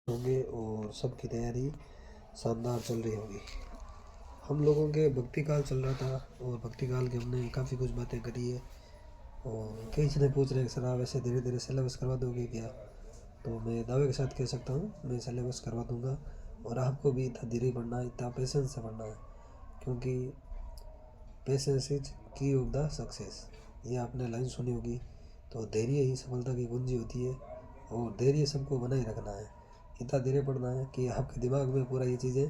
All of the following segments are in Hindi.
होंगे और सबकी तैयारी शानदार चल रही होगी। हम लोगों के भक्ति काल चल रहा था और भक्ति काल के हमने काफ़ी कुछ बातें करी है और कई जने पूछ रहे हैं सर आप ऐसे धीरे धीरे सिलेबस करवा दोगे क्या? तो मैं दावे के साथ कह सकता हूँ मैं सिलेबस करवा दूंगा और आपको भी इतना धीरे पढ़ना है, इतना पेशेंस से पढ़ना है, क्योंकि पेशेंस इज की ऑफ द सक्सेस। ये आपने लाइन सुनी होगी। तो धैर्य ही सफलता की कुंजी होती है और धैर्य सबको बनाए रखना है। इतना धीरे पढ़ना है कि आपके दिमाग में पूरा ये चीज़ें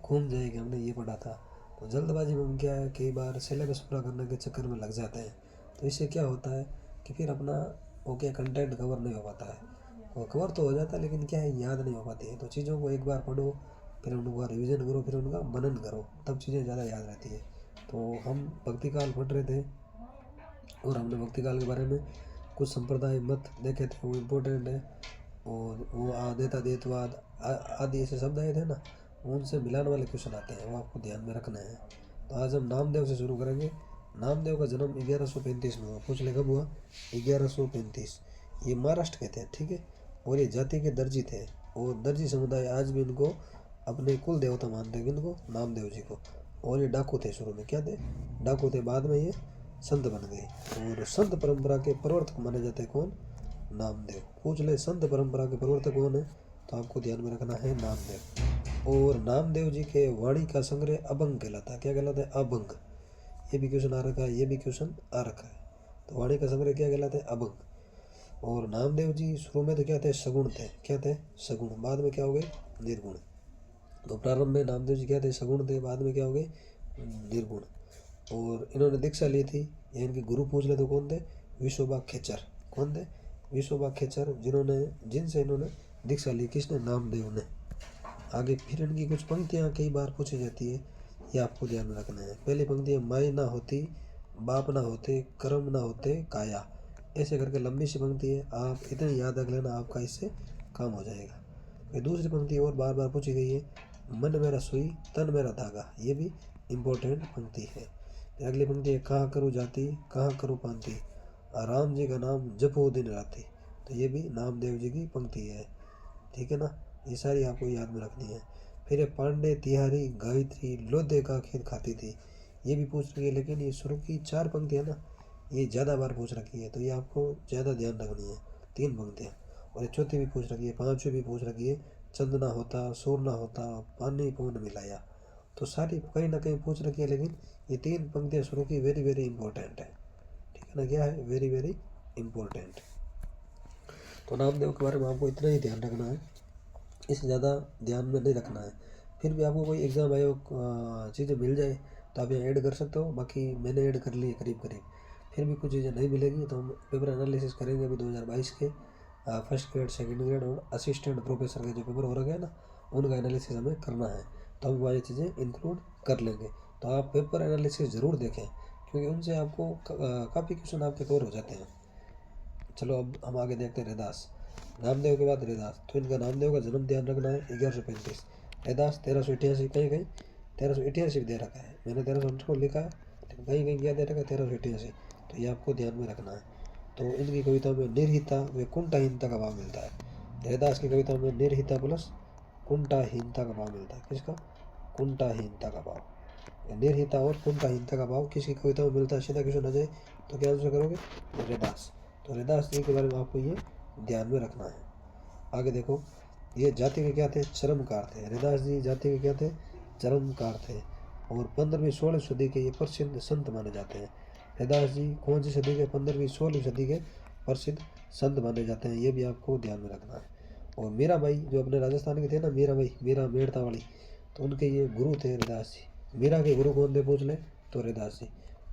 घूम जाएगी हमने ये पढ़ा था। तो जल्दबाजी में हम क्या है कई बार सिलेबस पूरा करने के चक्कर में लग जाते हैं। तो इससे क्या होता है कि फिर अपना वो क्या कंटेंट कवर नहीं हो पाता है। और कवर तो हो जाता है लेकिन क्या है याद नहीं हो पाती है। तो चीज़ों को एक बार पढ़ो, फिर उनका रिवीजन करो, फिर उनका मनन करो, तब चीज़ें ज़्यादा याद रहती है। तो हम भक्ति काल पढ़ रहे थे और हमने भक्ति काल के बारे में कुछ संप्रदाय मत देखे थे, वो इम्पोर्टेंट है। और वो आदेता देतवाद आदि ऐसे शब्द आए थे ना, उनसे मिलाने वाले क्वेश्चन आते हैं, वो आपको ध्यान में रखना है। तो आज हम नामदेव से शुरू करेंगे। नामदेव का जन्म 1135 में हुआ। पूछ ले कब हुआ? 1135। ये महाराष्ट्र के थे, ठीक है। और ये जाति के दर्जी थे और दर्जी समुदाय आज भी इनको अपने कुल देवता मानते हैं। इनको नामदेव जी को। और ये डाकू थे, शुरू में क्या थे? डाकू थे। बाद में ये संत बन गए और संत परंपरा के प्रवर्तक माने जाते हैं कौन? नामदेव। पूछ ले संत परंपरा के प्रवर्तक कौन है? तो आपको ध्यान में रखना है नामदेव। और नामदेव जी के वाणी का संग्रह अभंग कहलाता है। क्या कहलाता है? अभंग। ये भी क्वेश्चन आ रखा है, ये भी क्वेश्चन आ रखा है। तो वाणी का संग्रह क्या कहलाता है? अभंग। और नामदेव जी शुरू में तो क्या थे? सगुण थे। क्या थे? सगुण। बाद में क्या हो गए? निर्गुण। तो प्रारंभ में नामदेव जी क्या थे? सगुण थे। बाद में क्या हो गए? निर्गुण। और इन्होंने दीक्षा ली थी, या इनके गुरु पूछ ले तो कौन थे? विश्वबा खेचर। कौन थे? विश्वबा खेचर, जिनसे इन्होंने दीक्षा ली। किसने? नामदेव ने। आगे फिर इनकी कुछ पंक्तियाँ कई बार पूछी जाती है, ये आपको ध्यान में रखना है। पहली पंक्ति है, माई ना होती बाप ना होते कर्म ना होते काया। ऐसे करके लंबी सी पंक्ति है, आप इतनी याद रख लेना, आपका इससे काम हो जाएगा। फिर दूसरी पंक्ति और बार बार पूछी गई है, मन मेरा सुई तन मेरा धागा। ये भी इम्पोर्टेंट पंक्ति है। फिर अगली पंक्ति है, कहाँ करूँ जाती कहाँ करूँ पांति, राम जी का नाम जपो दिन राती। तो ये भी नामदेव जी की पंक्ति है, ठीक है ना। ये सारी आपको याद में रखनी है। फिर पांडे तिहारी गायत्री लोधे का खेत खाती थी। ये भी पूछ रही है, लेकिन ये शुरू की 4 पंक्तियाँ ना, ये ज़्यादा बार पूछ रखी है, तो ये आपको ज़्यादा ध्यान रखनी है। 3 पंक्तियाँ। और ये चौथी भी पूछ रखी है, 5वीं भी पूछ रखी है, चंद ना होता सूर ना होता पानी पौन मिलाया। तो सारी कहीं ना कहीं पूछ रखी है, लेकिन ये 3 पंक्तियाँ शुरू की वेरी वेरी इंपॉर्टेंट है, ठीक है ना। क्या है? Very very important. तो नामदेव के बारे में आपको इतना ही ध्यान रखना है, इससे ज़्यादा ध्यान में नहीं रखना है। फिर भी आपको कोई एग्ज़ाम आयोग चीज़ें मिल जाए तो आप यहाँ ऐड कर सकते हो। बाकी मैंने ऐड कर लिए करीब करीब। फिर भी कुछ चीज़ें नहीं मिलेगी तो हम पेपर एनालिसिस करेंगे अभी 2022 के फर्स्ट ग्रेड सेकंड ग्रेड और असिस्टेंट प्रोफेसर के जो पेपर हो रखे हैं ना, उनका एनालिसिस हमें करना है। तो हम वो चीज़ें इंक्लूड कर लेंगे। तो आप पेपर एनालिसिस ज़रूर देखें, क्योंकि उनसे आपको काफ़ी क्वेश्चन आपके कवर हो जाते हैं। चलो अब हम आगे देखते हैं रैदास। नामदेव के बाद रैदास। तो इनका नामदेव का जन्म ध्यान रखना है 1135। रैदास 1388। कहीं कहीं 1388 दे रखा है, मैंने 1368 लिखा है, लेकिन कहीं कहीं क्या दे रखा है? 1388। तो ये आपको ध्यान में रखना है। तो इनकी कविताओं में निर्हिता व कुंठाहीनता का भाव मिलता है। रैदास की कविताओं में निर्हिता प्लस कुंठाहीनता का भाव मिलता है। किसका? कुंठाहीनता का भाव। निर्हिता और कुंठाहीनता का भाव किसकी कविता में मिलता है? सीधा क्वेश्चन आ जाए तो क्या आंसर करोगे? रैदास। तो रैदास जी के बारे में आपको ये ध्यान में रखना है। आगे देखो, ये जाति के क्या थे? चरमकार थे। रैदास जी जाति के क्या थे? चरमकार थे। और 15वीं 16वीं सदी के ये प्रसिद्ध संत माने जाते हैं। रैदास जी कौन सी सदी के? 15वीं 16वीं सदी के प्रसिद्ध संत माने जाते हैं, ये भी आपको ध्यान में रखना है। और मीराबाई जो अपने राजस्थान के थे ना, मीराबाई, मीरा मेड़ता वाली, तो उनके ये गुरु थे रैदास जी। मीरा के गुरु कौन थे? पूछ ले तो रैदास जी।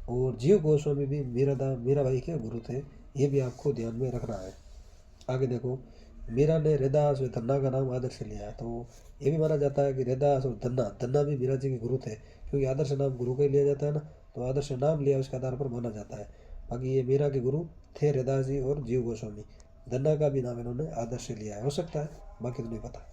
और जीव गोस्वामी भी मीराबाई के गुरु थे, ये भी आपको ध्यान में रखना है। आगे देखो, मीरा ने रैदास और धन्ना का नाम आदर्श से लिया है। तो ये भी माना जाता है कि रैदास और धन्ना भी मीरा जी के गुरु थे, क्योंकि आदर्श नाम गुरु का ही लिया जाता है ना, तो आदर्श नाम लिया उसके आधार पर माना जाता है। बाकी ये मीरा के गुरु थे रैदास जी और जीव गोस्वामी। धन्ना का भी नाम इन्होंने आदर्श से लिया है, हो सकता है, बाकी तो नहीं पता।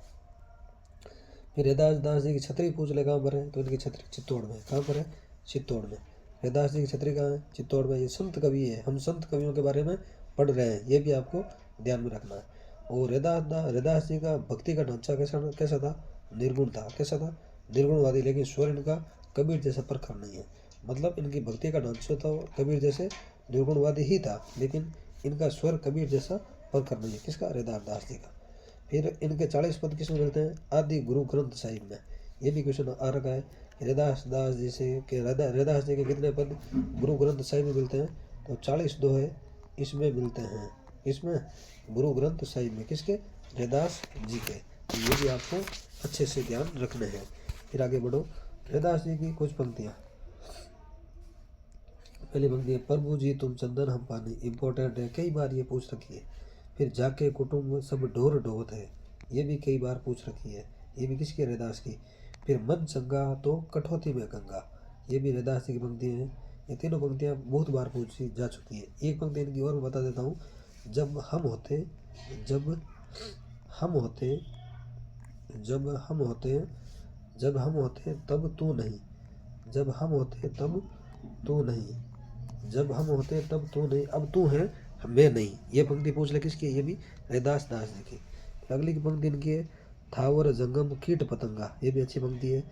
फिर रैदास दास जी की छतरी पूछ ले कहाँ पर है? तो इनकी छतरी चित्तौड़ में। कहाँ पर है? चित्तौड़ में। रैदास जी की छतरी कहाँ है? चित्तौड़ में। ये संत कवि है, हम संत कवियों के बारे में पढ़ रहे हैं, ये भी आपको ध्यान में रखना है। और रैदास जी का भक्ति का ढांचा कैसा था? निर्गुण था। कैसा था? निर्गुणवादी। लेकिन स्वर इनका कबीर जैसा प्रखर नहीं है। मतलब इनकी भक्ति का ढांचा तो कबीर जैसे निर्गुणवादी ही था, लेकिन इनका स्वर कबीर जैसा प्रखर नहीं है। किसका? रैदास जी का। फिर इनके 40 पद किसमें मिलते हैं? आदि गुरु ग्रंथ साहिब में। ये भी क्वेश्चन आ रखा है। रैदास जी से रैदास जी के कितने पद गुरु ग्रंथ साहिब में मिलते हैं? तो 40 दोहे इसमें मिलते हैं। इसमें गुरु ग्रंथ साहिब में। किसके? रैदास जी के। तो ये भी आपको अच्छे से ध्यान रखने हैं। फिर आगे बढ़ो। रैदास जी की कुछ पंक्तियाँ। पहली पंक्ति है, प्रभु जी तुम चंदन हम पानी। इंपॉर्टेंट है, कई बार ये पूछ रखी है। फिर जाके कुटुंब सब ढोर ढोवत है। ये भी कई बार पूछ रखी है। ये भी किसकी? रैदास की। फिर मन चंगा तो कठौती में गंगा। ये भी रैदास जी की पंक्ति है। ये तीनों पंक्तियाँ बहुत बार पूछी जा चुकी है। एक पंक्ति इनकी और मैं बता देता हूँ। जब हम होते जब हम होते जब हम होते जब हम होते तब तू नहीं। जब हम होते तब तू नहीं। जब हम होते तब तू नहीं, अब तू है मैं नहीं। ये पंक्ति पूछ ले किसकी? ये भी रैदास जी की। अगली की पंक्ति इनकी है, थावर जंगम कीट पतंगा। ये भी अच्छी पंक्ति है।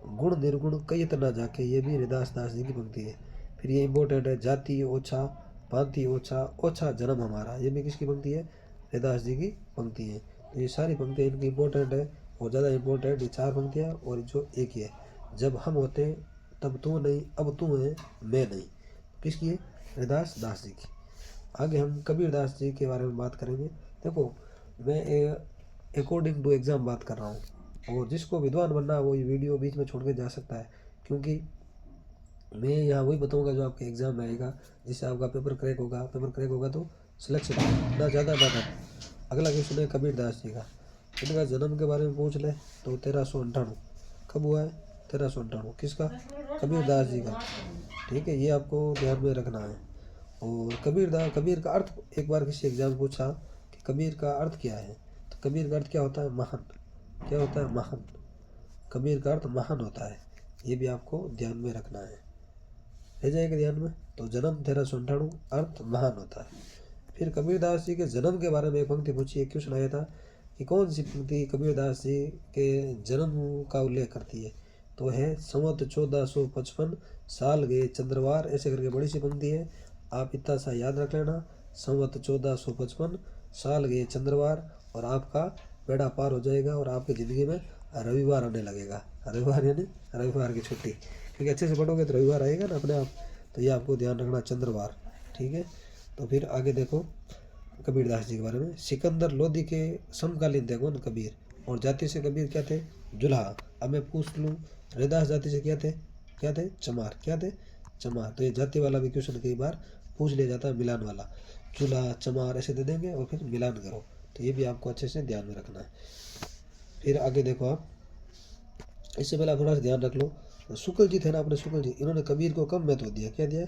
गुण निर्गुण कई तना जाके। ये भी रैदास जी की पंक्ति है। फिर ये इंपॉर्टेंट है, जाति ओछा पांति ओछा ओछा जन्म हमारा। ये भी किसकी पंक्ति है? रैदास जी की पंक्ति है। तो ये सारी पंक्तियाँ इनकी इंपॉर्टेंट है और ज़्यादा इंपॉर्टेंट ये 4 पंक्तियाँ और जो एक ही है, जब हम होते तब तू नहीं, अब तू है मैं नहीं। किसकी है? रैदास जी की। आगे हम कबीरदास जी के बारे में बात करेंगे। देखो, मैं अकॉर्डिंग टू एग्ज़ाम बात कर रहा हूँ, और जिसको विद्वान बनना है वो ये वीडियो बीच में छोड़ के जा सकता है, क्योंकि मैं यहाँ वही बताऊँगा जो आपके एग्ज़ाम में आएगा, जिससे आपका पेपर क्रैक होगा। पेपर क्रैक होगा तो सिलेक्शन ना ज़्यादा ना कम। अगला क्वेश्चन है कबीरदास जी का। इनका जन्म के बारे में पूछ ले तो 1398 कब हुआ है? 1398 किसका? कबीरदास जी का। ठीक है, ये आपको ध्यान में रखना है। और कबीर का अर्थ एक बार किसी एग्जाम पूछा कि कबीर का अर्थ क्या है, तो कबीर का अर्थ क्या होता है? महान। क्या होता है? महान। कबीर का अर्थ महान होता है। ये भी आपको ध्यान में रखना है, रह जाएगा ध्यान में। तो जन्म 1398, अर्थ महान होता है। फिर कबीरदास जी के जन्म के बारे में एक पंक्ति पूछी है, क्वेश्चन आया था कि कौन सी पंक्ति कबीरदास जी के जन्म का उल्लेख करती है? तो है संवत 1455 साल गए चंद्रवार। ऐसे करके बड़ी सी पंक्ति है, आप इतना सा याद रख लेना। संवत 1455 साल गए चंद्रवार, और आपका बेड़ा पार हो जाएगा और आपकी ज़िंदगी में रविवार आने लगेगा। रविवार यानी रविवार की छुट्टी, क्योंकि अच्छे से पढ़ोगे तो रविवार आएगा ना अपने आप। तो ये आपको ध्यान रखना, चंद्रवार। ठीक है। तो फिर आगे देखो कबीरदास जी के बारे में। सिकंदर लोधी के समकालीन थे कौन? कबीर। और जाति से कबीर क्या थे? जुल्हा। अब मैं पूछ लूँ, रैदास जाति से क्या थे? चमार। क्या थे? चमार। तो ये जाति वाला भी क्वेश्चन कई बार पूछ लिया जाता है, मिलान वाला। जुल्हा, चमार ऐसे दे देंगे और फिर मिलान करो। तो ये भी आपको अच्छे से ध्यान में रखना है। फिर आगे देखो आप, इससे पहले आप थोड़ा सा ध्यान रख लो। शुक्ल जी थे ना, अपने शुक्ल जी, इन्होंने कबीर को कम महत्व दिया। क्या दिया?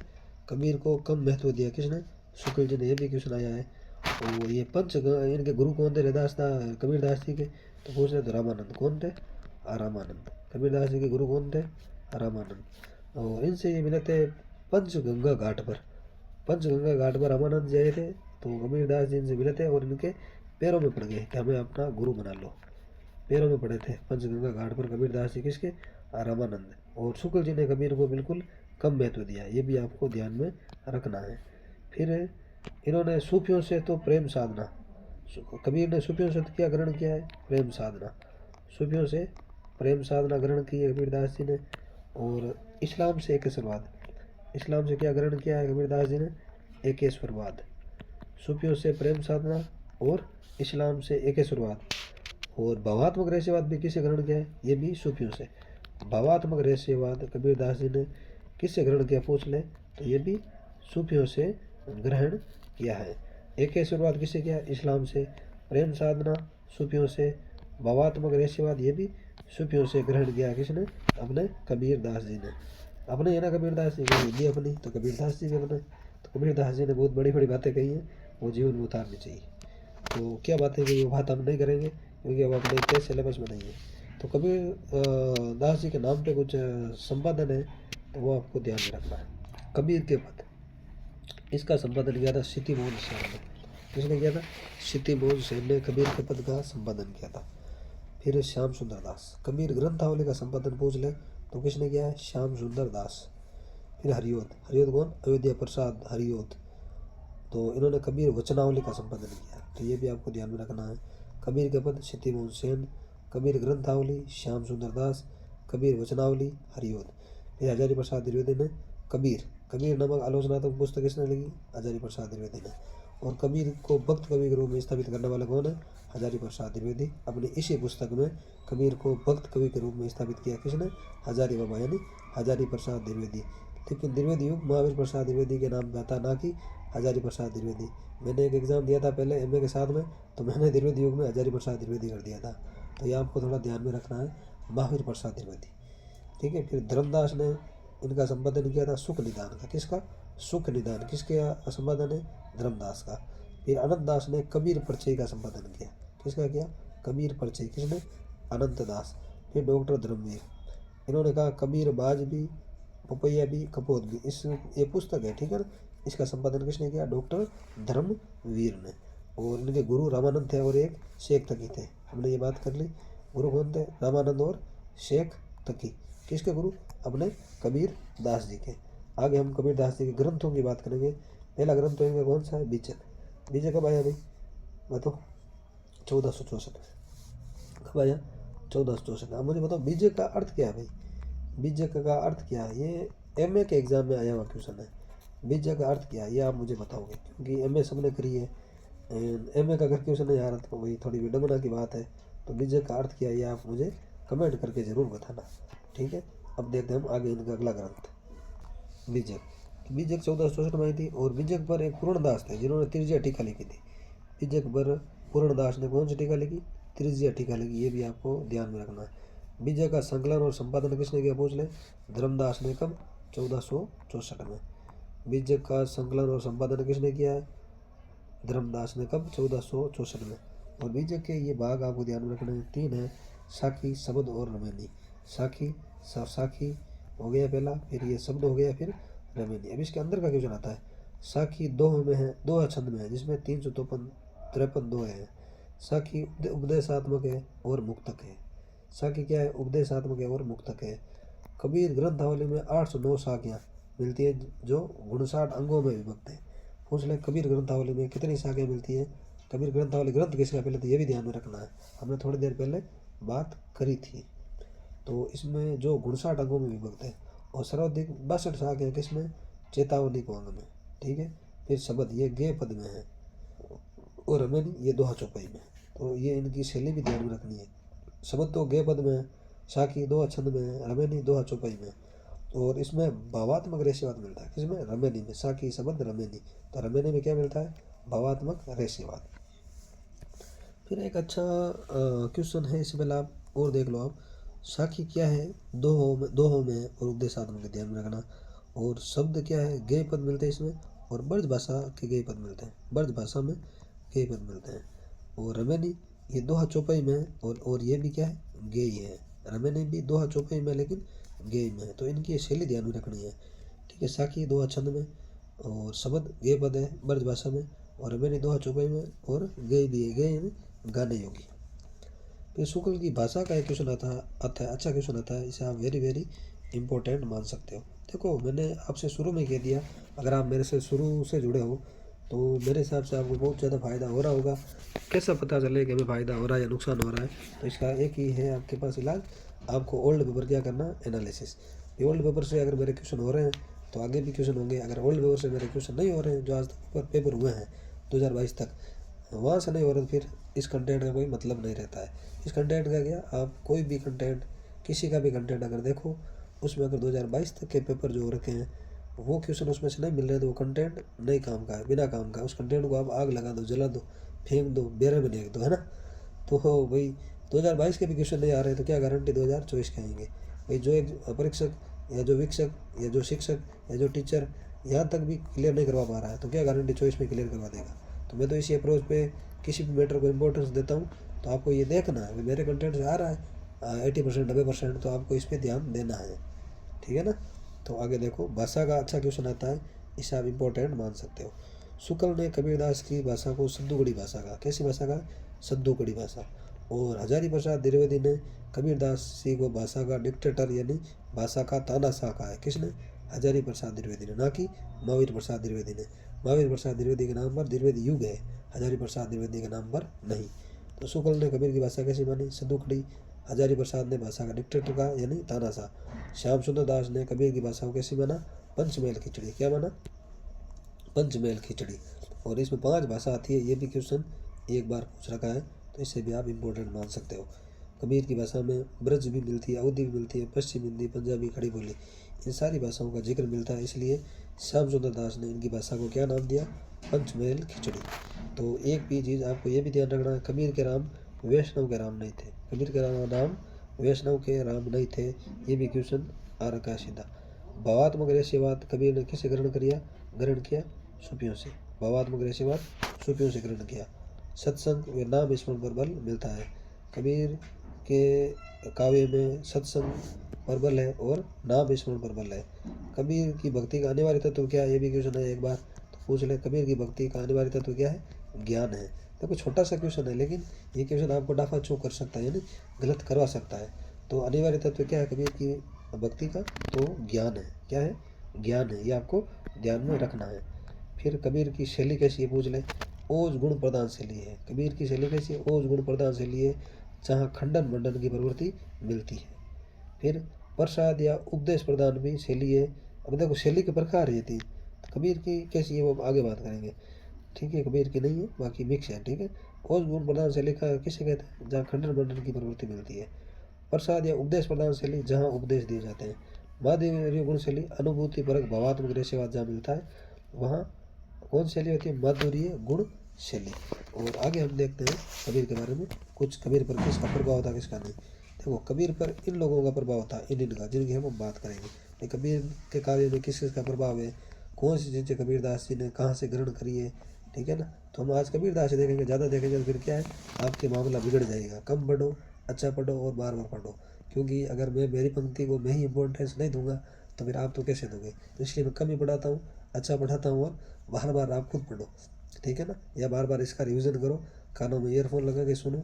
कबीर को कम महत्व दिया। किसने? शुक्ल जी ने। ये भी क्वेश्चन आया है। और ये इनके गुरु कौन थे? कबीरदास जी के। तो पूछ रहे तो रामानंद। कौन थे? रामानंद। कबीरदास जी के गुरु कौन थे? रामानंद। और इनसे ये मिले थे पंचगंगा घाट पर। पंचगंगा घाट पर रामानंद जी आए थे, तो कबीरदास जी इनसे मिले थे और इनके पैरों में पड़ गए कि हमें अपना गुरु बना लो। पैरों में पड़े थे पंचगंगा घाट पर कबीरदास जी। किसके? रामानंद। और शुक्ल जी ने कबीर को बिल्कुल कम महत्व दिया। ये भी आपको ध्यान में रखना है। फिर इन्होंने सूफियों से तो प्रेम साधना। कबीर ने सूफियों से क्या ग्रहण किया है? प्रेम साधना। सूफियों से प्रेम साधना ग्रहण की है कबीरदास जी ने। और इस्लाम से एकेश्वरवाद। इस्लाम से क्या ग्रहण किया है कबीरदास जी ने? एकेश्वरवाद। सूफियों से प्रेम साधना और इस्लाम से एकेश्वरवाद। और भावात्मक रहस्यवाद भी किससे ग्रहण किया है? ये भी सूफियों से। भावात्मक रहस्यवाद कबीरदास जी ने किससे ग्रहण किया? पूछ ले तो ये भी सूफियों से ग्रहण किया है। एकेश्वरवाद किससे किया? इस्लाम से। प्रेम साधना सूफियों से। भावात्मक रहस्यवाद ये भी सूफियों से ग्रहण किया। किसने? अपने कबीरदास जी ने। अपने है ना कबीरदास जी की हिंदी अपनी, तो कबीरदास जी भी अपने। तो कबीरदास जी ने बहुत बड़ी बड़ी बातें कही हैं, वो जीवन में उतारनी चाहिए। तो क्या बातें कही वो बात हम नहीं करेंगे, क्योंकि अब अपने टेस्ट सिलेबस में नहीं है। तो कबीर दास जी के नाम पे कुछ संपादन है, तो वो आपको ध्यान में रखना है। कबीर के पद, इसका संपादन किया था सिटी मोहन श्याम ने। किसने किया था? क्षितिभोज सेन ने कबीर के पद का संपादन किया था। फिर श्याम सुंदर दास, कबीर ग्रंथावली का संपादन पूछ ले तो किसने किया है? श्याम सुंदर दास। फिर हरिओद, हरिओद कौन? अयोध्या प्रसाद हरिओद, तो इन्होंने कबीर वचनावली का संपादन किया, तो ये भी आपको ध्यान में रखना है। कबीर के पद क्षितिभोज सेन, कबीर ग्रंथावली श्याम सुंदर दास, कबीर वचनावली हरिओद। फिर हजारी प्रसाद द्विवेदी ने कबीर, कबीर नामक आलोचनात्मक पुस्तक किसने लिखी? हजारी प्रसाद द्विवेदी ने। और कबीर को भक्त कवि के रूप में स्थापित करने वाला कौन है? हजारी प्रसाद द्विवेदी। अपनी इसी पुस्तक में कबीर को भक्त कवि के रूप में स्थापित किया किसने? हजारी बाबा यानी हजारी प्रसाद द्विवेदी। लेकिन द्विवेदी युग महावीर प्रसाद द्विवेदी के नाम पे आता, ना कि हजारी प्रसाद द्विवेदी। मैंने एक एग्जाम दिया था पहले एमए के साथ में, तो मैंने द्विवेदी युग में हजारी प्रसाद द्विवेदी कर दिया था, तो ये आपको थोड़ा ध्यान में रखना है, महावीर प्रसाद द्विवेदी। ठीक है। फिर धर्मदास ने इनका संपादन किया था सुख निदान का। किसका? सुख निदान। किसके संपादन है? धर्मदास का। फिर अनंत दास ने कबीर परिचय का संपादन किया। किसका किया? कबीर परिचय। किसने? अनंत दास। फिर डॉक्टर धर्मवीर, इन्होंने कहा कबीर बाज भी, पपैया भी, कपोत भी। इस ये पुस्तक है, ठीक है ना। इसका संपादन किसने किया? डॉक्टर धर्मवीर ने। और इनके गुरु रामानंद थे और एक शेख तकी थे। हमने ये बात कर ली। गुरु कौन थे? रामानंद और शेख तकी। किसके गुरु? अपने कबीर दास जी के। आगे हम कबीर दास जी के ग्रंथों की बात करेंगे। पहला ग्रंथ तो इनका कौन सा है? बीजक। बीजक कब आया भाई? बताओ। 1464 में। कब आया? 1464। अब मुझे बताओ बीजक का अर्थ क्या है भाई? बीजक का अर्थ क्या है? ये एमए के एग्जाम में आया हुआ क्वेश्चन है। बीजक का अर्थ क्या है ये आप मुझे बताओगे, क्योंकि एमए सबने करी है। एमए का अगर क्वेश्चन नहीं आ रहा तो वही थोड़ी विडम्बना की बात है। तो बीजक का अर्थ क्या है ये आप मुझे कमेंट करके ज़रूर बताना, ठीक है। अब देखते हैं हम आगे इनका अगला ग्रंथ बीजक। बीजक 1464 में आई थी। और बीजक पर एक पूर्णदास थे जिन्होंने तृतीय टीका लिखी थी। बीजक पर पूर्णदास ने कौन सी टीका लिखी? तृतीय टीका लिखी। ये भी आपको ध्यान में रखना है। बीजक का संकलन और संपादन किसने किया? पूछ ले। धर्मदास ने। कब? 1464 में। बीजक का संकलन और संपादन किसने किया है? धर्मदास ने। कब? 1464 में। और बीजक के ये भाग आपको ध्यान में रखने हैं, 3 है, साखी, शब्द और रमेनी। साखी साखी हो गया पहला, फिर ये शब्द हो गया, फिर रमेनी। अब इसके अंदर का क्वेश्चन आता है। साखी दोह में है, दोहा छंद में है, जिसमें 353 दोहे हैं। साखी उपदेशात्मक है और मुक्तक है। साखी क्या है? उपदेशात्मक है और मुक्तक है। कबीर ग्रंथावली में 809 साखियाँ मिलती है जो 59 अंगों में विभक्त है। पूछ ले कबीर ग्रंथावली में कितनी शाखाएं मिलती है? कबीर ग्रंथावली ग्रंथ किसका पहले, तो ये भी ध्यान में रखना है, हमने थोड़ी देर पहले बात करी थी। तो इसमें जो 59 अंगों में विभक्त है। और सर्वाधिक 62 शाखाएं किसमें? चेतावनी को अंग में, ठीक है। फिर शब्द ये गे पद में है, और रमेनी ये दोहा चौपाई में। तो ये इनकी शैली भी ध्यान में रखनी है। शब्द तो गे पद में है, साखी दोहा छंद में है, रमेनी दोहा चौपाई में। और इसमें भावात्मक रेश्यवाद मिलता है। किसमें? रमेनी में। साखी, शब्द, रमेनी। तो रमेनी में क्या मिलता है? भावात्मक रेश्यवाद। फिर एक अच्छा क्वेश्चन है, इससे पहले आप और देख लो आप। साखी क्या है? दोहों में और उपदेशात्मक के ध्यान में रखना। और शब्द क्या है? गेय पद मिलते हैं इसमें, और ब्रज भाषा के गेय पद मिलते हैं, ब्रज भाषा में गेय पद मिलते हैं। और रमेनी ये दोहा चौपाई में है, और ये भी क्या है? गेय है। रमेनी भी दोहा चौपाई में, लेकिन गेय में है। तो इनकी ये शैली ध्यान में रखनी है, ठीक है। साखी दोहा छंद में, और शब्द गेय पद है ब्रज भाषा में, और रमेनी दोहा चौपाई में, और गेय भी है, गेय यानी गाने योगी। फिर शुक्ल की भाषा का एक क्वेश्चन आता है, अच्छा क्वेश्चन आता है, इसे आप वेरी इंपॉर्टेंट मान सकते हो। देखो मैंने आपसे शुरू में कह दिया, अगर आप मेरे से शुरू से जुड़े हो तो मेरे हिसाब से आपको बहुत ज़्यादा फ़ायदा हो रहा होगा। कैसा पता चले कि हमें फ़ायदा हो रहा है या नुकसान हो रहा है? तो इसका एक ही है आपके पास इलाज, आपको ओल्ड पेपर क्या करना? एनालिसिस। ये ओल्ड पेपर से अगर मेरे क्वेश्चन हो रहे हैं तो आगे भी क्वेश्चन होंगे। अगर ओल्ड पेपर से मेरे क्वेश्चन नहीं हो रहे हैं, जो आज तक पेपर हुए हैं 2022 तक, वहाँ से नहीं हो रहा तो फिर इस कंटेंट का कोई मतलब नहीं रहता है। इस कंटेंट का क्या, आप कोई भी कंटेंट, किसी का भी कंटेंट अगर देखो, उसमें अगर 2022 तक के पेपर जो हो रखे हैं वो क्वेश्चन उसमें से नहीं मिल रहे तो वो कंटेंट नहीं काम का है, बिना काम का। उस कंटेंट को आप आग लगा दो, जला दो, फेंक दो, बेरे में फेंक दो, है ना। तो भाई 2022 के भी क्वेश्चन नहीं आ रहे तो क्या गारंटी 2024 के आएंगे? भाई जो एक परीक्षक या जो वीक्षक या जो शिक्षक या जो टीचर यहाँ तक भी क्लियर नहीं करवा पा रहा है तो क्या गारंटी 24 में क्लियर करवा देगा? तो मैं तो इसी अप्रोच पे किसी भी मैटर को इम्पोर्टेंस देता हूँ। तो आपको ये देखना है मेरे कंटेंट से आ रहा है 80%, 90%, तो आपको इस पर ध्यान देना है, ठीक है ना। तो आगे देखो, भाषा का अच्छा क्वेश्चन आता है, इसे आप इम्पोर्टेंट मान सकते हो। शुक्ल ने कबीरदास की भाषा को सद्दूगढ़ी भाषा कहा। कैसी भाषा का? सद्दूगढ़ी भाषा। और हजारी प्रसाद द्विवेदी ने कबीरदास जी को भाषा का डिक्टेटर यानी भाषा का तानाशाह कहा है। किसने? हजारी प्रसाद द्विवेदी ने, ना कि महावीर प्रसाद द्विवेदी ने। महावीर प्रसाद द्विवेदी के नाम पर द्विवेदी युग है, हजारी प्रसाद द्विवेदी के नाम पर नहीं। तो शुक्ल ने कबीर की भाषा कैसी मानी? सद्दूगढ़ी। हजारी प्रसाद ने भाषा का डिक्टेटर कहा यानी तानाशाह। श्याम सुंदर दास ने कबीर की भाषा को कैसी माना? पंचमेल खिचड़ी। क्या माना? पंचमेल खिचड़ी। और इसमें 5 भाषा आती है, ये भी क्वेश्चन एक बार पूछ रखा है, तो इससे भी आप इम्पोर्टेंट मान सकते हो। कबीर की भाषा में ब्रज भी मिलती है, अवधी भी मिलती है, पश्चिम हिंदी, पंजाबी, खड़ी बोली, इन सारी भाषाओं का जिक्र मिलता है। इसलिए श्याम सुंदर दास ने इनकी भाषा को क्या नाम दिया? पंचमेल खिचड़ी। तो एक भी चीज़ आपको ये भी ध्यान रखना है, कबीर के राम वैष्णव के राम नहीं थे। कबीर के नाम वैष्णव के राम नहीं थे, ये भी क्वेश्चन आ रखा है सीधा। भावात्मक रहस्यवाद कबीर ने किसे ग्रहण किया? सूफियों से। भावात्मक रहस्यवाद सूफियों से ग्रहण किया। सत्संग व नाम स्मरण पर बल मिलता है। कबीर के काव्य में सत्संग पर बल है और नाम स्मरण पर बल है। कबीर की भक्ति का अनिवार्य तत्व क्या है? ये भी क्वेश्चन है, एक बार तो पूछ ले। कबीर की भक्ति का अनिवार्य तत्व क्या है? ज्ञान है। देखो छोटा सा क्वेश्चन है, लेकिन ये क्वेश्चन आपको डाफा चौक कर सकता है, यानी गलत करवा सकता है। तो अनिवार्य तत्व क्या है कबीर की भक्ति का? तो ज्ञान है। क्या है? ज्ञान है। ये आपको ध्यान में रखना है। फिर कबीर की शैली कैसी है? पूछ ले। ओज गुण प्रधान शैली है। कबीर की शैली कैसी है? ओज गुण प्रधान शैली है, जहाँ खंडन मंडन की प्रवृत्ति मिलती है। फिर प्रसाद या उपदेश प्रदान भी शैली है। अब देखो शैली के प्रकार ये थी, तो कबीर की कैसी है वो आगे बात करेंगे। ठीक है, कबीर की नहीं है, बाकी मिक्स है। ठीक है, ओज गुण प्रधान शैली का किसे कहते हैं? जहाँ खंडन मंडन की प्रवृत्ति मिलती है। प्रसाद या उपदेश प्रदान शैली, जहाँ उपदेश दिए जाते हैं। माधुर्य गुण शैली, अनुभूति परक भावात्मक रहस्यवाद जहाँ मिलता है, वहाँ कौन शैली होती है? माधुर्य गुण शैली। और आगे हम देखते हैं कबीर के बारे में, कुछ कबीर पर किसका प्रभाव था, किसका नहीं। देखो कबीर पर इन लोगों का प्रभाव था, इनका, जिनकी हम बात करेंगे। कबीर के काव्य में किस किसका प्रभाव है, कौन सी चीज़ें कबीरदास जी ने कहाँ से ग्रहण करी है। ठीक है ना, तो हम आज कबीरदास जी देखेंगे। ज़्यादा देखेंगे तो फिर क्या है, आपके मामला बिगड़ जाएगा। कम पढ़ो, अच्छा पढ़ो और बार बार पढ़ो, क्योंकि अगर मैं मेरी पंक्ति को मैं ही इम्पोर्टेंस नहीं दूंगा तो फिर आप तो कैसे दोगे। तो इसलिए मैं कम ही पढ़ाता हूँ, अच्छा पढ़ाता हूँ, और बार बार आप खुद पढ़ो। ठीक है ना, या बार बार इसका रिवीजन करो, कानों में ईयरफोन लगा के सुनो।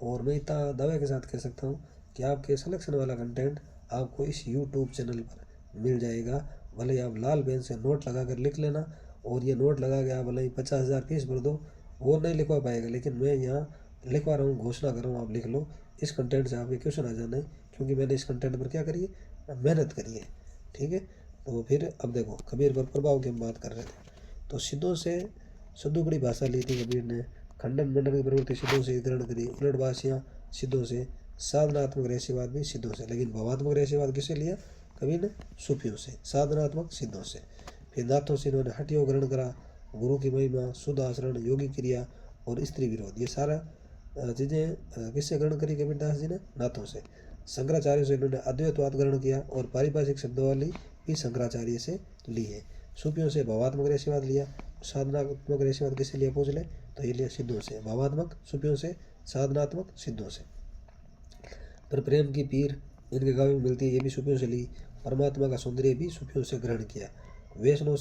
और मैं इतना दावे के साथ कह सकता हूँ कि आपके सिलेक्शन वाला कंटेंट आपको इस यूट्यूब चैनल पर मिल जाएगा। भले आप लाल पेन से नोट लगा कर लिख लेना, और ये नोट लगा के आप भले ही 50,000 फीस भर दो, वो नहीं लिखवा पाएगा। लेकिन मैं यहाँ लिखवा रहा हूँ, घोषणा कर रहा हूँ, आप लिख लो। इस कंटेंट से आपके क्वेश्चन आ जाना है, क्योंकि मैंने इस कंटेंट पर क्या करी है? मेहनत करी है। ठीक है, तो फिर अब देखो कबीर पर प्रभाव की हम बात कर रहे थे। तो सिद्धों से सद्दूगढ़ी भाषा ली थी कबीर ने, खंडन मंडन की प्रवृत्ति सिद्धों से ग्रहण करी, उलट भाषियाँ सिद्धों से, साधनात्मक रहस्यवाद भी सिद्धों से। लेकिन भावात्मक रहस्यवाद किसे लिया? कबीर ने सूफियों से, साधनात्मक सिद्धों से। फिर नाथों से इन्होंने हठ योग ग्रहण करा, गुरु की महिमा, शुद्ध आचरण, योगी क्रिया और स्त्री विरोध, ये सारा चीज़ें किससे ग्रहण करी कबीरदास जी ने? नाथों से। शंकराचार्य से इन्होंने अद्वैतवाद ग्रहण किया, और पारिभाषिक शब्दावली भी शंकराचार्य से ली है। सूफियों से भावात्मक रहस्यवाद लिया, साधनात्मक रहस्यवाद किसे लिया? पूछ ले। तो ये लिया सिद्धों से। भावात्मक सूफियों से, साधनात्मक सिद्धों से। पर प्रेम की पीर इनके काव्य में मिलती है, ये भी सूफियों से ली। परमात्मा का सौंदर्य भी सूफियों से ग्रहण किया। वैष्णवों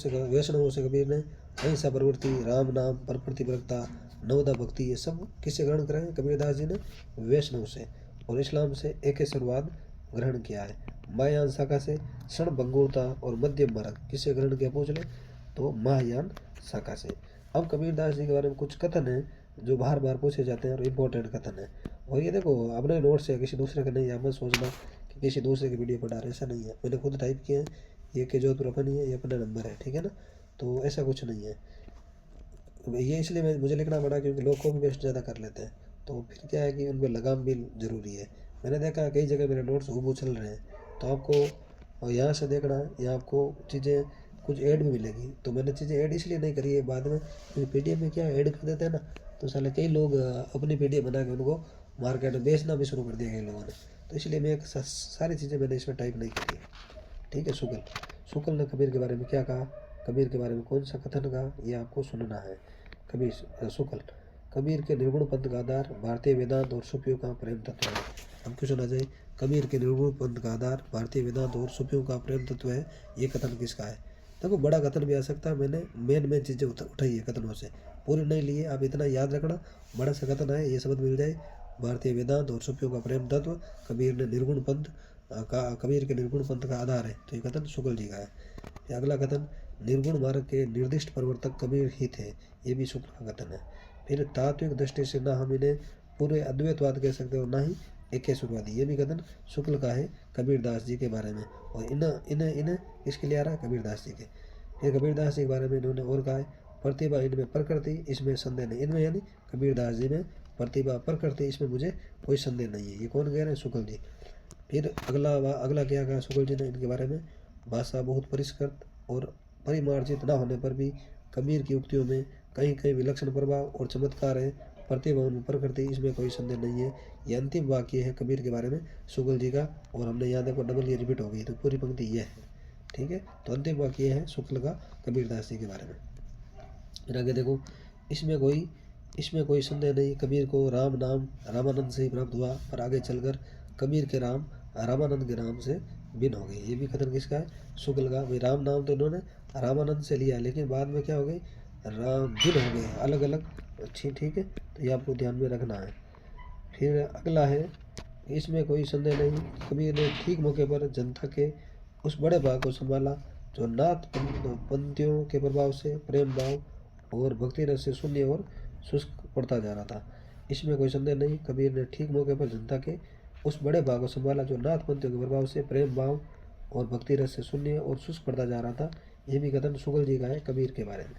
से कबीर ने अहिंसा प्रवृत्ति, राम नाम पर प्रतिपरकता, नवदा भक्ति, ये सब किससे ग्रहण करे हैं? कबीरदास जी ने वैष्णव से। और इस्लाम से एकेश्वरवाद ग्रहण किया है। महायान शाखा से क्षणभंगुरता और मध्यम मार्ग किससे ग्रहण किया? पूछ ले। तो महायान शाखा से। अब कबीरदास जी के बारे में कुछ कथन है जो बार बार पूछे जाते हैं और इम्पोर्टेंट कथन है। और ये देखो अपने नोट से, किसी दूसरे का नहीं है। मत सोचना कि किसी दूसरे की वीडियो पढ़ा रहे, ऐसा नहीं है। मैंने खुद टाइप किए हैं, ये के जोधपुर अपनी है, ये अपना नंबर है। ठीक है ना, तो ऐसा कुछ नहीं है। ये इसलिए मुझे लिखना पड़ा क्योंकि लोग कॉपी पेस्ट ज़्यादा कर लेते हैं, तो फिर क्या है कि उनमें लगाम भी ज़रूरी है। मैंने देखा कई जगह मेरे नोट्स हूबहू चल रहे हैं, तो आपको यहाँ से देखना है, यहाँ आपको चीज़ें कुछ ऐड भी मिलेगी। तो मैंने चीज़ें ऐड इसलिए नहीं करी है बाद में, क्योंकि पीडीएफ में क्या ऐड कर देते हैं ना, तो साले कई लोग अपनी पीडीएफ बना के उनको मार्केट में बेचना भी शुरू कर दिया कई लोगों ने। तो इसलिए मैं सारी चीज़ें मैंने इसमें टाइप नहीं करी है। ठीक है। शुक्ल ने कबीर के बारे में क्या कहा, कबीर के बारे में कौन सा कथन कहा, ये आपको सुनना है। शुक्ल, कबीर के निर्गुण पंथ का आधार भारतीय वेदांत और सूफियों का प्रेम तत्व है। हम क्यों सुना जाए, कबीर के निर्गुण पंथ का आधार भारतीय वेदांत और सूफियों का प्रेम तत्व है, ये कथन किसका है? देखो बड़ा कथन भी आ सकता है, मैंने मेन चीज़ें उठाई है कथनों से, पूरी नहीं ली है। आप इतना याद रखना, बड़ा सा कथन है, ये शब्द मिल जाए। भारतीय वेदांत और सूफियों का प्रेम तत्व, कबीर ने निर्गुण पंथ का, कबीर के निर्गुण पंथ का आधार है। तो ये कथन शुक्ल जी का है। फिर अगला कथन, निर्गुण मार्ग के निर्दिष्ट प्रवर्तक कबीर ही थे, ये भी शुक्ल का कथन है। फिर तात्विक दृष्टि से ना हम इन्हें पूरे अद्वैतवाद कह सकते हो, ना ही एकेश्वरवादी, ये भी कथन शुक्ल का है कबीर दास जी के बारे में। और इन्हें किसके लिए आ रहा है? कबीर दास जी के। फिर कबीर दास जी के बारे में इन्होंने और कहा है, प्रतिभा इनमें प्रकृति, इसमें संदेह नहीं। इनमें यानी कबीर दास जी में प्रतिभा प्रकृति, इसमें मुझे कोई संदेह नहीं है। ये कौन कह रहे हैं? शुक्ल जी। फिर अगला क्या कहा शुक्ल जी ने इनके बारे में? भाषा बहुत परिष्कृत और परिमार्जित न होने पर भी कबीर की उक्तियों में कहीं कहीं विलक्षण प्रभाव और चमत्कार है। प्रतिभा उनमें प्रकृति, इसमें कोई संदेह नहीं है। ये अंतिम वाक्य है कबीर के बारे में शुक्ल जी का। और हमने यहाँ देखो डबल ये रिपीट हो गई, तो पूरी पंक्ति यह है। ठीक है, तो अंतिम वाक्य है शुक्ल का कबीर दास जी के बारे में। फिर आगे देखो, इसमें कोई संदेह नहीं, कबीर को राम नाम रामानंद से ही प्राप्त हुआ, पर आगे चलकर कबीर के राम रामानंद के नाम से भिन्न हो गए। ये भी कथन किसका है? शुक्ल का। भाई राम नाम तो इन्होंने रामानंद से लिया, लेकिन बाद में क्या हो गई? राम भिन्न हो गए, अलग अलग। ठीक है, तो ये आपको ध्यान में रखना है। फिर अगला है, इसमें कोई संदेह नहीं, कबीर ने ठीक मौके पर जनता के उस बड़े भाग को संभाला जो नाथ पंथियों के प्रभाव से प्रेम भाव और भक्ति रस से शून्य और शुष्क पड़ता जा रहा था। इसमें कोई संदेह नहीं, कबीर ने ठीक मौके पर जनता के उस बड़े भाग को संभाला जो नाथ पंथियों के प्रभाव से प्रेम भाव और भक्ति रस से शून्य और शुष्क पड़ता जा रहा था। यह भी कथन शुक्ल जी का है कबीर के बारे में।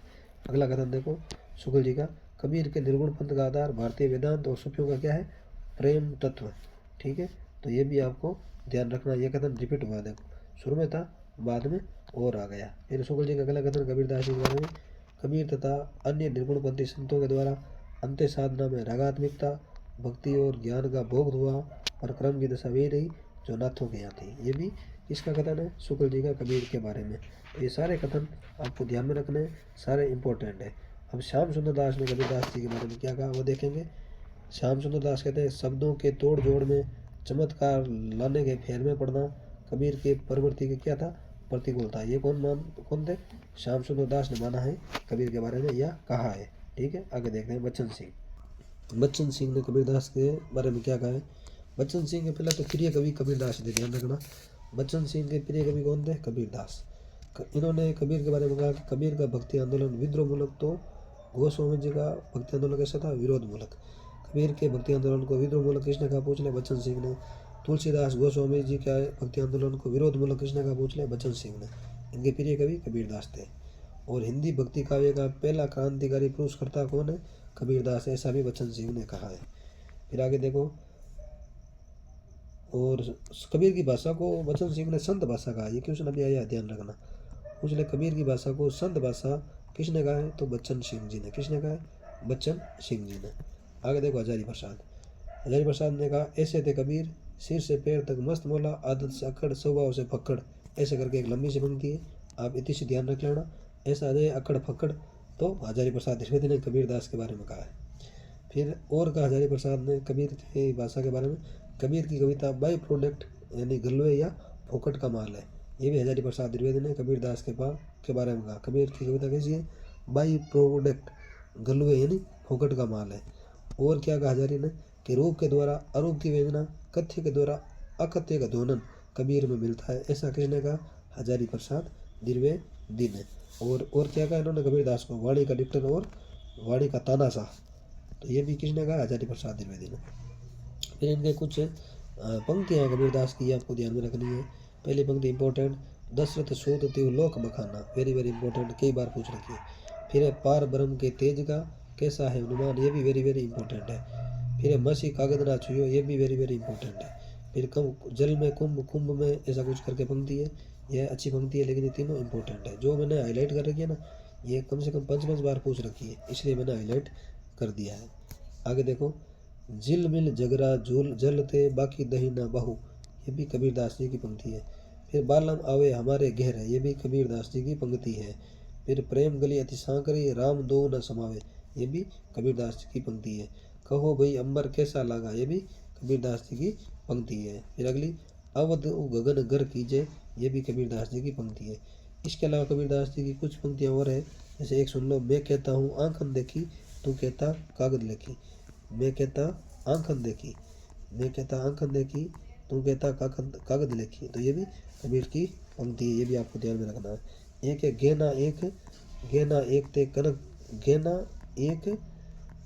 अगला कथन देखो शुक्ल जी का, कबीर के निर्गुण पंथ का आधार भारतीय वेदांत और सूफियों का क्या है? प्रेम तत्व। ठीक है, तो ये भी आपको ध्यान रखना। यह कथन रिपीट हुआ, देखो शुरू में था, बाद में और आ गया। फिर शुक्ल जी का अगला कथन कबीर दास जी के बारे में, कबीर तथा अन्य निर्गुणपंथी संतों के द्वारा अंत्य साधना में रागात्मिकता, भक्ति और ज्ञान का भोग हुआ, पर क्रम की दशा वही रही जो नाथों के यहाँ थी। ये भी किसका कथन है? शुक्ल जी का कबीर के बारे में। तो ये सारे कथन आपको ध्यान में रखने, सारे इंपॉर्टेंट है। अब श्याम सुंदर दास ने कबीर दास जी के बारे में क्या कहा वो देखेंगे। श्याम सुंदर दास कहते हैं, शब्दों के तोड़ जोड़ में चमत्कार लाने के फेर में पड़ना कबीर के प्रवृत्ति के क्या था? प्रतिकूल था। ये कौन थे? श्याम सुंदर दास ने माना है कबीर के बारे में, या कहा है। ठीक है, आगे देखते हैं बच्चन सिंह। बच्चन सिंह ने कबीर दास के बारे में क्या कहा है? बच्चन सिंह के पहले तो प्रिय कवि कबीर दास थे, ध्यान रखना। बच्चन सिंह के प्रिय कवि कौन थे? कबीर दास। इन्होंने कबीर के बारे में कहा कि कबीर का भक्ति आंदोलन विद्रोह मूलक, तो गोस्वामी जी का भक्ति आंदोलन कैसा था? विरोध मूलक। कबीर के भक्ति आंदोलन को विद्रोह मूलक किसने कहा? पूछ ले, बच्चन सिंह ने। तुलसीदास गोस्वामी जी का भक्ति आंदोलन को विरोध मूलक किसने कहा? पूछ ले, बच्चन सिंह ने। इनके प्रिय कवि कबीर दास थे। और हिंदी भक्ति काव्य का पहला क्रांतिकारी पुरुषकर्ता कौन है? कबीर दास, ऐसा भी बच्चन सिंह ने कहा है। फिर आगे देखो, और कबीर की भाषा को बच्चन सिंह ने संत भाषा कहा। ये क्वेश्चन अभी आया, ध्यान रखना। पूछ ले, कबीर की भाषा को संत भाषा किसने कहा है? तो बच्चन सिंह जी ने। किसने कहा है? बच्चन सिंह जी ने। आगे देखो हजारी प्रसाद। हजारी प्रसाद ने कहा, ऐसे थे कबीर, सिर से पैर तक मस्त मौला, आदत से अकड़, स्वभाव से फक्कड़। ऐसे करके एक लंबी सी पंक्ति है, आप इतनी सी ध्यान रख लेना। ऐसा अजय अकड़ फक्कड़, तो हजारी प्रसाद द्विवेदी ने कबीर दास के बारे में कहा है। फिर और कहा हजारी प्रसाद ने कबीर की भाषा के बारे में, कबीर की कविता बाई प्रोडक्ट यानी गलवे या फोकट का माल है। ये भी हजारी प्रसाद द्विवेदी ने कबीर दास के बारे में कहा। कबीर की कविता कैसी है? बाई प्रोडक्ट, गलवे यानी फोकट का माल है। और क्या कहा हजारी ने? कि रूप के द्वारा अरूप की वेदना, कथ्य के द्वारा अकथ्य का ध्वनन कबीर में मिलता है। ऐसा किसने कहा? हजारी प्रसाद द्विवेदी ने। और क्या कहा इन्होंने कबीर दास को? वाणी का डिक्टर और वाणी का तानाशाह। तो ये भी किसने कहा? हजारी प्रसाद द्विवेदी ने। फिर इनके कुछ पंक्तियाँ हैं कबीर दास की, आपको ध्यान में रखनी है। पहली पंक्ति इंपॉर्टेंट, दशरथ सूत तिव लोक बखाना, वेरी वेरी इंपॉर्टेंट, कई बार पूछ रखी है। फिर है पार ब्रह्म के तेज का कैसा है अनुमान, ये भी वेरी वेरी इंपॉर्टेंट है। फिर है मसी कागद ना छुयो, ये भी वेरी वेरी इंपॉर्टेंट है। फिर कम जल में कुंभ, कुंभ में, ऐसा कुछ करके पंक्ति है। यह अच्छी पंक्ति है, लेकिन ये तीनों इंपॉर्टेंट है। जो मैंने हाईलाइट कर रखी है ना, ये कम से कम 5 बार पूछ रखी है, इसलिए मैंने हाईलाइट कर दिया है। आगे देखो, जिल मिल जगरा झूल जलते बाकी दही ना बहू, ये भी कबीर दास जी की पंक्ति है। फिर बालम आवे हमारे घेर, ये भी कबीर दास जी की पंक्ति है। फिर प्रेम गली अति सांकरी, राम दो न समावे, ये भी कबीर दास जी की पंक्ति है। कहो भाई अंबर कैसा लगा, ये भी कबीर दास जी की पंक्ति है। फिर अगली, अवध गगन गर कीजे, ये भी कबीर दास जी की पंक्ति है। इसके अलावा कबीरदास जी की कुछ पंक्तियाँ और है, जैसे एक सुन लो। मैं कहता हूँ आंखन देखी, तू कहता कागज लेखी। मैं कहता आंखन देखी, मैं कहता आंखन देखी, तू कहता कागज लेखी। तो ये भी कबीर की पंक्ति है, ये भी आपको ध्यान में रखना है। एक है गेना एक, गेना एक ते कनक, गेना एक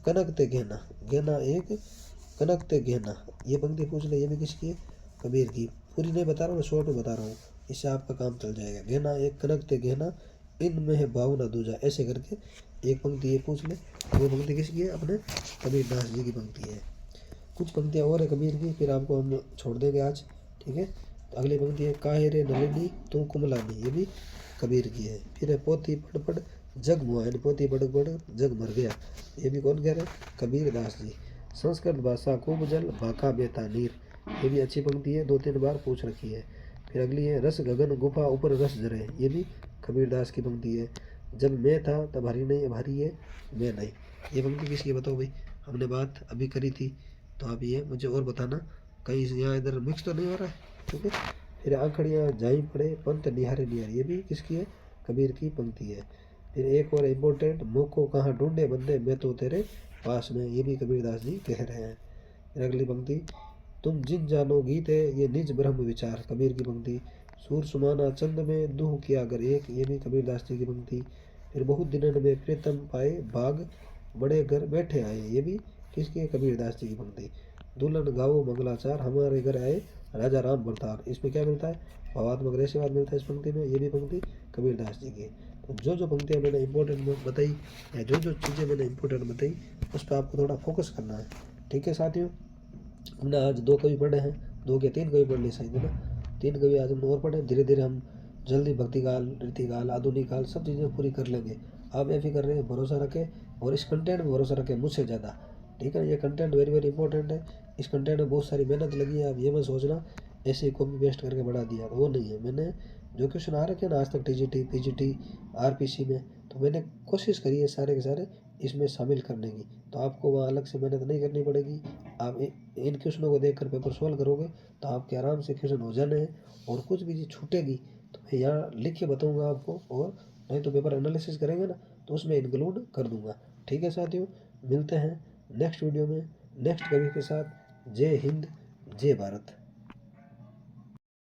कनक ते गेना, गेना एक कनक ते गेना। ये पंक्ति पूछ ले, ये भी किसकी है? कबीर की। पूरी नहीं बता रहा हूँ, शॉर्ट में बता रहा हूँ, इससे आपका काम चल जाएगा। गेना एक कनक ते गेना, इनमें है भावना दूजा। ऐसे करके एक पंक्ति ये पूछ ले। वो पंक्ति किसकी है? अपने कबीरदास जी की पंक्ति है। कुछ पंक्तियाँ और है कबीर की, फिर आपको हम छोड़ देंगे आज, ठीक है। तो अगली पंक्ति है काहे रे नलिनी तू कुमलानी, ये भी कबीर की है। फिर है पोती पढ़ पढ़ जग मुआ, यानी पोती पढ़ पढ़ जग मर गया, ये भी कौन कह रहे हैं? कबीरदास जी। संस्कृत भाषा खूब जल भाका बेता नीर, ये भी अच्छी पंक्ति है, 2-3 बार पूछ रखी है। फिर अगली है रस गगन गुफा ऊपर रस जरे, ये भी कबीरदास की पंक्ति है। जब मैं था तब हरी नहीं, अब हरी है मैं नहीं। ये पंक्ति किसकी है बताओ भाई? हमने बात अभी करी थी, तो आप ये मुझे और बताना कहीं यहाँ इधर मिक्स तो नहीं हो रहा है, ठीक है। फिर आंखड़ियाँ जाई पड़े पंत निहारे निहारे, ये भी किसकी है? कबीर की पंक्ति है। फिर एक और इम्पोर्टेंट, मोको कहाँ ढूंढे बंदे मैं तो तेरे पास में, ये भी कबीरदास जी कह रहे हैं। फिर अगली पंक्ति, तुम जिन जानो गीत है ये निज ब्रह्म विचार, कबीर की पंक्ति। सूर सुमाना चंद में दुह किया अगर एक, ये भी कबीरदास जी की पंक्ति। फिर बहुत दिनन में प्रीतम पाए बाग बड़े घर बैठे आए, ये भी किसकी है? कबीरदास जी की पंक्ति। दुल्हन गाओ मंगलाचार हमारे घर आए राजा राम भरतार, इसमें क्या मिलता है? भावात्मक रहस्यवाद मिलता है इस पंक्ति में, ये भी पंक्ति कबीरदास जी की। तो जो पंक्तियाँ मैंने इंपॉर्टेंट बताई, या जो चीज़ें मैंने इंपॉर्टेंट बताई, उस पर आपको थोड़ा फोकस करना है, ठीक है साथियों। हमने आज 2 कवि पढ़े हैं, 2 के 3 कवि पढ़ लिए शायद, है ना। 3 कवि आज हमने और पढ़े। धीरे धीरे हम जल्दी भक्तिकाल, रीतिकाल, आधुनिक काल सब चीज़ें पूरी कर लेंगे। आप ऐसे कर रहे हैं, भरोसा रखें, और इस कंटेंट में भरोसा रखें मुझसे ज़्यादा, ठीक है। ये कंटेंट वेरी वेरी इंपॉर्टेंट है। इस कंटेंट में बहुत सारी मेहनत लगी है। आप ये मत सोचना ऐसे ही कॉपी पेस्ट करके बढ़ा दिया, तो वो नहीं है। मैंने जो क्वेश्चन आ रखे हैं ना आज तक टीजीटी, पीजीटी, आरपीसी में, तो मैंने कोशिश करी है सारे के सारे इसमें शामिल करने की। तो आपको वहाँ अलग से मेहनत नहीं करनी पड़ेगी। आप इन क्वेश्चनों को देखकर पेपर सॉल्व करोगे तो आपके आराम से क्वेश्चन हो जाने हैं। और कुछ भी चीज़ छूटेगी तो मैं यहाँ लिख के बताऊँगा आपको, और नहीं तो पेपर एनालिसिस करेंगे ना तो उसमें इंक्लूड कर दूँगा, ठीक है साथियों। मिलते हैं नेक्स्ट वीडियो में नेक्स्ट कवि के साथ। जय हिंद, जय भारत।